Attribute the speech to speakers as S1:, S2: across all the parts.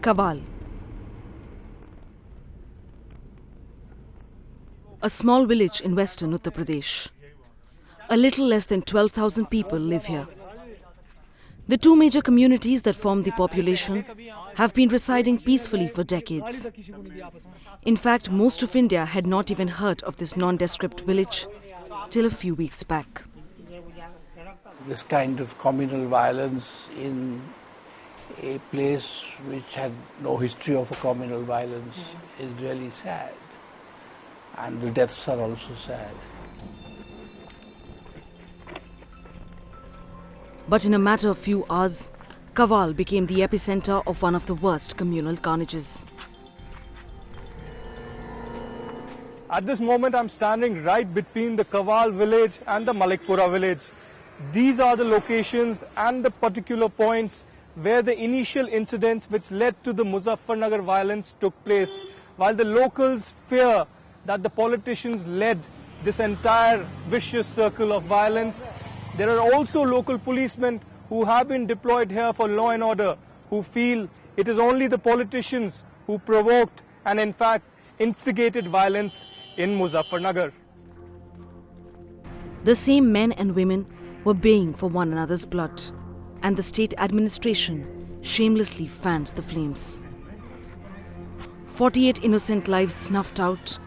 S1: Kaval. A small village in western Uttar Pradesh. A little less than 12,000 people live here. The two major communities that form the population have been residing peacefully for decades. In fact, most of India had not even heard of this nondescript village till a few weeks back.
S2: This kind of communal violence in a place which had no history of a communal violence is really sad. And the deaths are also sad.
S1: But in a matter of few hours, Kaval became the epicenter of one of the worst communal carnages.
S3: At this moment, I'm standing right between the Kaval village and the Malikpura village. These are the locations and the particular points where the initial incidents which led to the Muzaffarnagar violence took place, while the locals fear that the politicians led this entire vicious circle of violence. There are also local policemen who have been deployed here for law and order, who feel it is only the politicians who provoked and in fact instigated violence in Muzaffarnagar.
S1: The same men and women were baying for one another's blood, and the state administration shamelessly fanned the flames. 48 innocent lives snuffed out,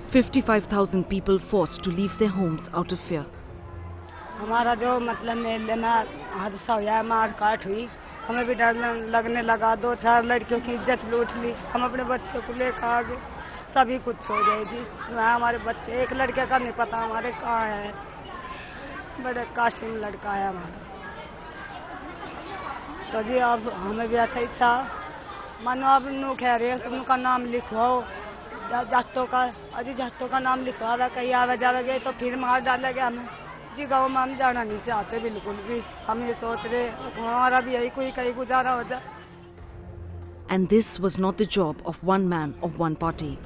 S1: 55,000 people forced to leave their homes out of fear.
S4: हमारा जो मतलब मेले में हादसा हुआ, मार काट हुई, हमें भी डर लगने लगा। दो चार लड़कियों की इज्जत लूट ली, हम अपने बच्चों को लेकर आ गए, सभी कुछ हो जाएगी। हमारे बच्चे, एक लड़के का नहीं पता हमारे कहाँ है, बड़े काशिम लड़का है हमारा। तो जी अब हमें भी अच्छा इच्छा, मानो अब नू कह रहे हैं उनका नाम लिखवाओ, जाटों का, अजी जाटों का नाम लिखवा रहा, कहीं आवे जा गए तो फिर मार डालेंगे हमें। जी गाँव में हम जाना नहीं चाहते बिल्कुल भी, हम ये सोच रहे हमारा भी यही कोई कहीं गुजारा हो जाए।
S1: And this was not the job of one man or one party.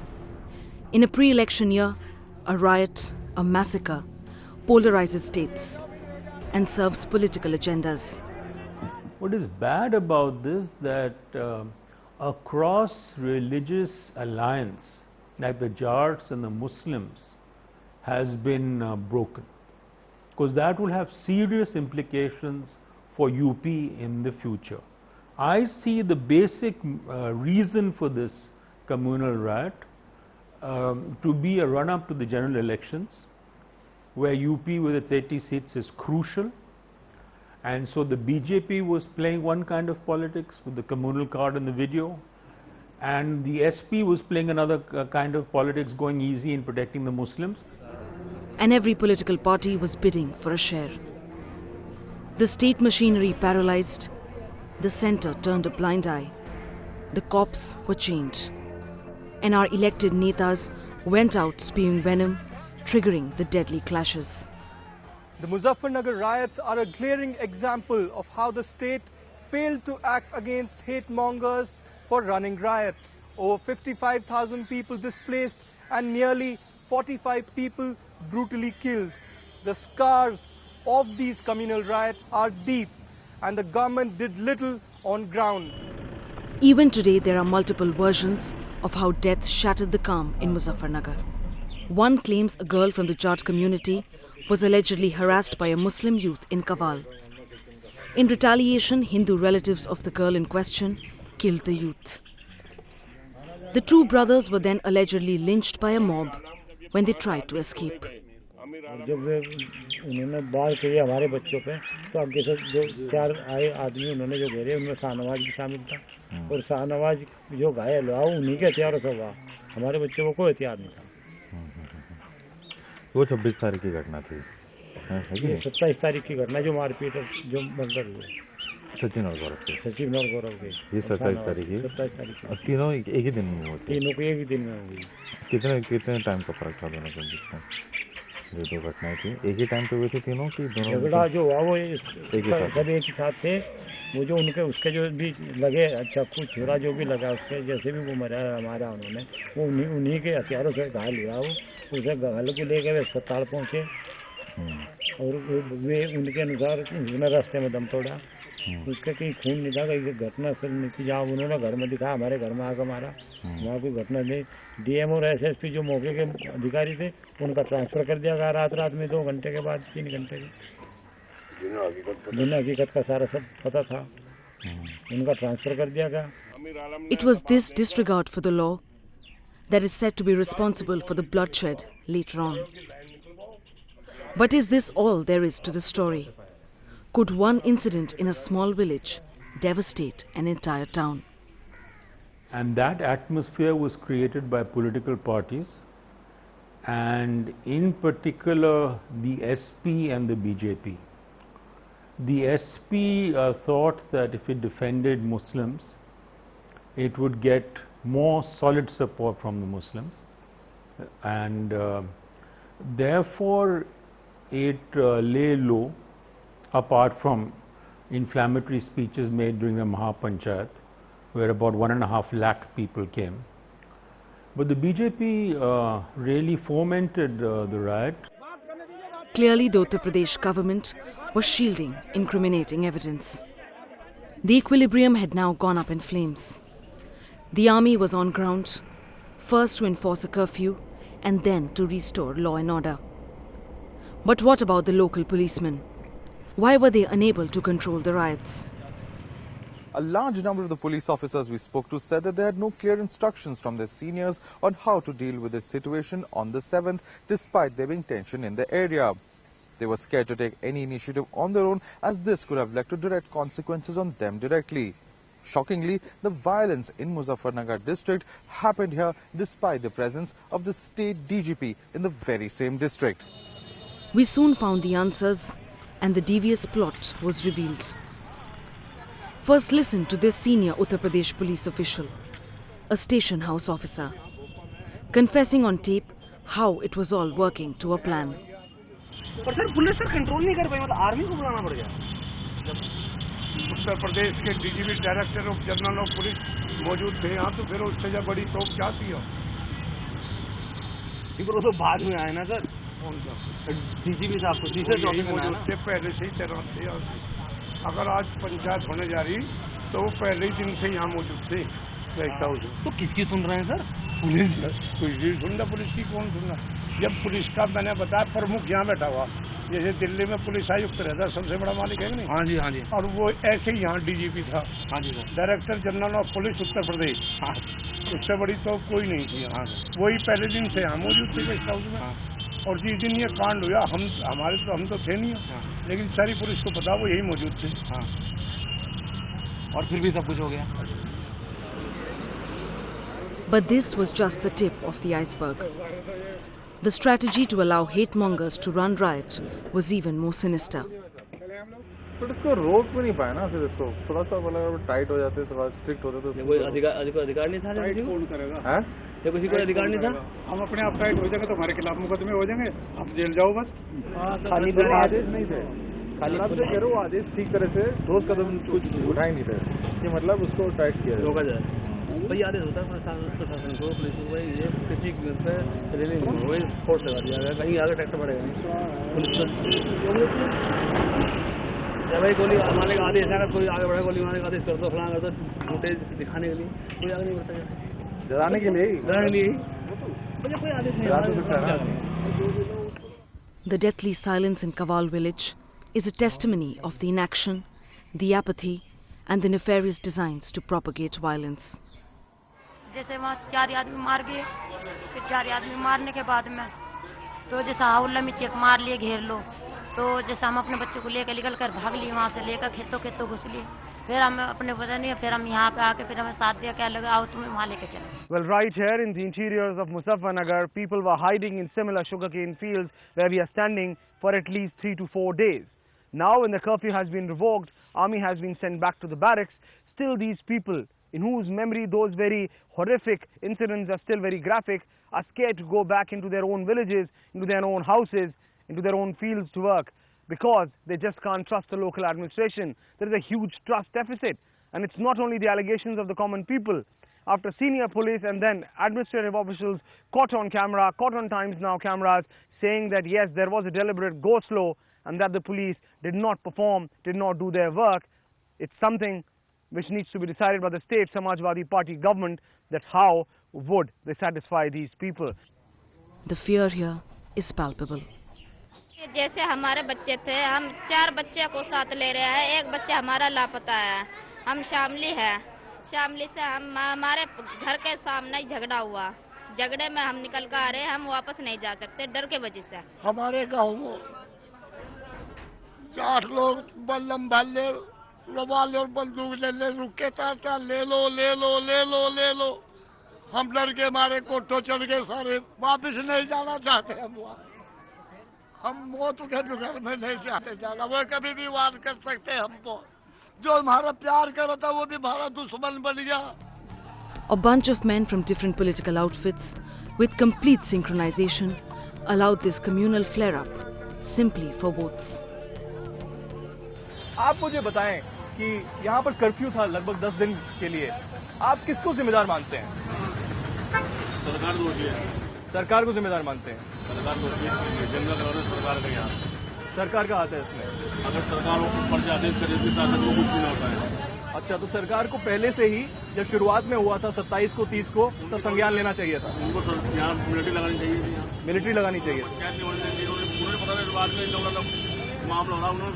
S1: In a pre-election year, a riot, a massacre, polarizes states and serves political agendas.
S5: What is bad about this that a cross-religious alliance like the Jats and the Muslims has been broken, because that will have serious implications for UP in the future. I see the basic reason for this communal riot to be a run-up to the general elections, where UP with its 80 seats is crucial, and so the BJP was playing one kind of politics with the communal card in the video, and the SP was playing another kind of politics, going easy in protecting the Muslims.
S1: And every political party was bidding for a share. The state machinery paralyzed, the centre turned a blind eye, the cops were chained, and our elected netas went out spewing venom, triggering the deadly clashes.
S3: The Muzaffarnagar riots are a glaring example of how the state failed to act against hate mongers for running riot. Over 55,000 people displaced and nearly 45 people brutally killed. The scars of these communal riots are deep, and the government did little on ground.
S1: Even today, there are multiple versions of how death shattered the calm in Muzaffarnagar. One claims a girl from the Jat community was allegedly harassed by a Muslim youth in Kaval. In retaliation, Hindu relatives of the girl in question killed the youth. The two brothers were then allegedly lynched by a mob when they tried to escape.
S6: जब उन्होंने बात करी हमारे बच्चों पे, तो आगे से जो चार आए आदमी उन्होंने जो घेरे, उनमें शाहनवाज भी शामिल था, और शाहनवाज जो घायल हुआ उन्हीं के हथियारों से हुआ, हमारे बच्चों को कोई हथियार नहीं था।
S7: वो 26 तारीख की घटना थी,
S6: 27 तारीख की घटना जो मारपीट जो मर्डर हुए
S7: सचिन और गौरव के, ये 27 तारीख की,
S6: 27 तारीख
S7: और तीनों एक ही दिन में हुए थे।
S6: तीनों को एक ही दिन में हो गई।
S7: कितने टाइम का फर्क था दोनों के बीच में? ये दो घटनाएं थी, एक ही टाइम पे हुई थी तीनों की? दोनों
S6: झगड़ा जो हुआ वो सब एक ही साथ थे। वो जो उनके उसके जो भी लगे चाकू छुरा जो भी लगा उसके, जैसे भी वो मारा उन्होंने, वो उन्हीं के हथियारों से घायल हुआ। वो उसे घायल को लेकर अस्पताल पहुँचे और वे उनके अनुसार उन्होंने रास्ते में दम तोड़ा। उसका कहीं खून नहीं था, कहीं घटना स्थल नहीं थी। जहाँ उन्होंने घर में दिखाया, हमारे घर में आकर मारा, वहाँ कोई घटना नहीं। डीएम और एसएसपी जो मौके के अधिकारी थे, उनका ट्रांसफर कर दिया गया रात में, 2 घंटे के बाद, 3 घंटे के। जिन्हें हकीकत का सारा सब पता था, उनका ट्रांसफर कर दिया गया।
S1: It was this disregard for the law that is said to be responsible for the bloodshed later on. But is this all there is to the story? Could one incident in a small village devastate an entire town?
S5: And that atmosphere was created by political parties, and in particular the SP and the BJP. The SP thought that if it defended Muslims, it would get more solid support from the Muslims, and therefore it lay low, apart from inflammatory speeches made during the Mahapanchayat, where about 1.5 lakh people came. But the BJP really fomented the riot.
S1: Clearly, the Uttar Pradesh government was shielding incriminating evidence. The equilibrium had now gone up in flames. The army was on ground, first to enforce a curfew and then to restore law and order. But what about the local policemen? Why were they unable to control the riots?
S8: A large number of the police officers we spoke to said that they had no clear instructions from their seniors on how to deal with this situation on the 7th, despite there being tension in the area. They were scared to take any initiative on their own, as this could have led to direct consequences on them directly. Shockingly, the violence in Muzaffarnagar district happened here despite the presence of the state DGP in the very same district.
S1: We soon found the answers, and the devious plot was revealed. First, listen to this senior Uttar Pradesh police official, a station house officer, confessing on tape how it was all working to a plan.
S9: पर sir police sir control नहीं कर पाई, मतलब army को बुलाना पड़ गया।
S2: उत्तर प्रदेश के DGP director of general of police मौजूद थे यहाँ, तो फिर उससे जब बड़ी तोप क्या थी?
S9: वो तो बाद में आए ना सर, डीजीपी साहब को तीसरे चौथे में आए
S2: उससे पहले से ही तैनात थे। अगर आज पंचायत होने जा रही तो वो पहले ही दिन से यहाँ मौजूद थे।
S9: तो किसकी सुन रहे हैं सर?
S2: पुलिस सुन रहा, पुलिस की कौन सुन रहा? जब पुलिस का मैंने बताया प्रमुख यहाँ बैठा हुआ, जैसे दिल्ली में पुलिस आयुक्त रहता, सबसे बड़ा मालिक है नहीं?
S9: हाँ जी, हाँ जी।
S2: और वो ऐसे ही यहाँ डीजीपी था।
S9: हाँ जी sir.
S2: Director general of police Uttar Pradesh.
S9: हाँ।
S2: उससे बड़ी तो कोई नहीं थी। हाँ, वही पहले दिन से यहाँ मौजूद थे गेस्ट हाउस में।
S9: हाँ।
S2: और जिस दिन ये कांड हुआ, हम तो थे नहीं। हाँ। लेकिन सारी पुलिस को पता, वो यही मौजूद थे।
S9: हाँ। और फिर भी सब कुछ हो गया।
S1: But this was just the tip of the iceberg. The strategy to allow hate mongers to run riot was even more sinister.
S7: But इसको रोक भी नहीं पाया ना, फिर इसको थोड़ा सा मतलब टाइट हो जाते, थोड़ा स्ट्रिक्ट होते तो
S9: कोई अधिकार नहीं था।
S2: टाइट कौन करेगा?
S7: है
S9: ये किसी को अधिकार नहीं था।
S2: हम अपने आप टाइट हो जाएंगे तो हमारे खिलाफ मुकदमे हो जाएंगे, आप जेल जाओ बस।
S7: खाली आदेश नहीं थे, खाली आपसे कह रहा हूँ आदेश ठीक तरह से ठोस कदम कुछ उठाए नहीं थे, ये मतलब उसको टाइट किया
S9: रोका जाए। तो ये आदेश होता है प्रशासन को, पुलिस को, भाई ये किसी पे रेलिंग वही फोर्स लगा दिया गया, कहीं आगे टैक्स बढ़ेगा नहीं। पुलिस भाई गोली मारने का आदेश है, अगर कोई आगे बढ़ा गोली मारने का आदेश कर दो, फलाना कर दो, फुटेज दिखाने के लिए कोई आगे नहीं बढ़ता है,
S7: डराने के लिए
S9: मुझे कोई आदेश नहीं।
S1: The deathly silence in Kaval village is a testimony of the inaction, the apathy, and the nefarious designs to propagate violence.
S10: जैसे वहाँ 4 आदमी मार गए, फिर 4 आदमी मारने के बाद में तो जैसा हाउला में चेक मार लिए, घेर लो, तो जैसे हम अपने बच्चे को लेकर निकल कर भाग लिए, वहाँ से लेकर खेतों घुस लिए, फिर हम अपने पता नहीं, फिर हम यहाँ पे आके फिर हमें साथ दिया, क्या लगा आओ तुम्हें वहाँ लेके चलो।
S3: Well, right here in the interiors of Muzaffarnagar, people were hiding in similar sugarcane fields where we are standing for at least 3 to 4 days. Now, when the curfew has been revoked, army has been sent back to the barracks. Still, these people, in whose memory those very horrific incidents are still very graphic, are scared to go back into their own villages, into their own houses, into their own fields to work, because they just can't trust the local administration. There is a huge trust deficit, and it's not only the allegations of the common people. After senior police and then administrative officials caught on camera, caught on Times Now cameras, saying that yes, there was a deliberate go slow and that the police did not perform, did not do their work, It's something which needs to be decided by the state Samajwadi Party government, that how would they satisfy these people.
S1: The fear here is palpable.
S11: जैसे हमारे बच्चे थे, हम 4 बच्चे को साथ ले रहे हैं, एक बच्चा हमारा लापता है। हम शामली है, शामली से हमारे घर के सामने ही झगड़ा हुआ, झगड़े में हम निकल कर आ रहे हैं, हम वापस नहीं जा सकते डर के वजह से।
S12: हमारे गाँव में 4 लोग बल्लम भाले रवाल और बंदूक ले रुके था, ले लो ले लो ले लो ले लो। हम डर के मारे कोठों चढ़ गए सारे, वापस नहीं जाना चाहते हम मौत के घर में नहीं चाहते जाना। वो कभी भी वार कर सकते हमको, जो हमारा प्यार करा था वो भी हमारा दुश्मन बन गया।
S1: A bunch of men from different political outfits, with complete synchronization, allowed this communal flare-up simply for votes.
S3: आप मुझे बताएं कि यहाँ पर कर्फ्यू था लगभग 10 दिन के लिए, आप किसको जिम्मेदार मानते हैं?
S9: सरकार दोषी है।
S3: सरकार को जिम्मेदार मानते हैं?
S9: सरकार दोषी है, जनता करोड़ों सरकार का यहाँ,
S3: सरकार का हाथ है इसमें।
S9: अगर सरकार ऊपर आदेश करे तो शासन को कुछ भी ना होता है।
S3: अच्छा, तो सरकार को पहले से ही जब शुरुआत में हुआ था 27 को 30 को, तब संज्ञान लेना चाहिए था।
S9: उनको यहाँ मिलिट्री लगानी चाहिए थी,
S3: मिलिट्री लगानी चाहिए।
S9: उन्होंने पता नहीं बाद में मामला हो रहा, उन्होंने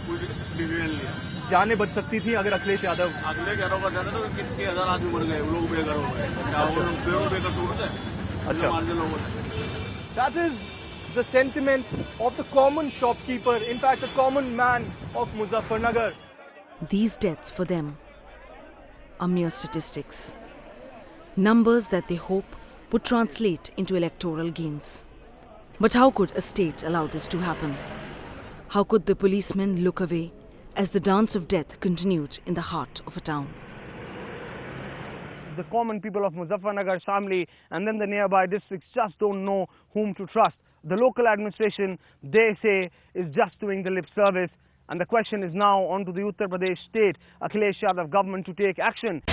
S9: कोई डिसीजन लिया।
S3: जाने बच सकती थी अगर अखिलेश यादव
S9: का जाना तो कितने 1000 आदमी मर गए, लोग बेघर हो गए। अच्छा,
S3: that is the sentiment of the common shopkeeper, in fact a common man of Muzaffarnagar.
S1: These deaths for them are mere statistics, numbers that they hope would translate into electoral gains. But how could a state allow this to happen? How could the policemen look away as the dance of death continued in the heart of a town?
S3: The common people of Muzaffarnagar, Shamli and then the nearby districts just don't know whom to trust. The local administration, they say, is just doing the lip service, and the question is now on to the Uttar Pradesh state Akhilesh Yadav government to take action.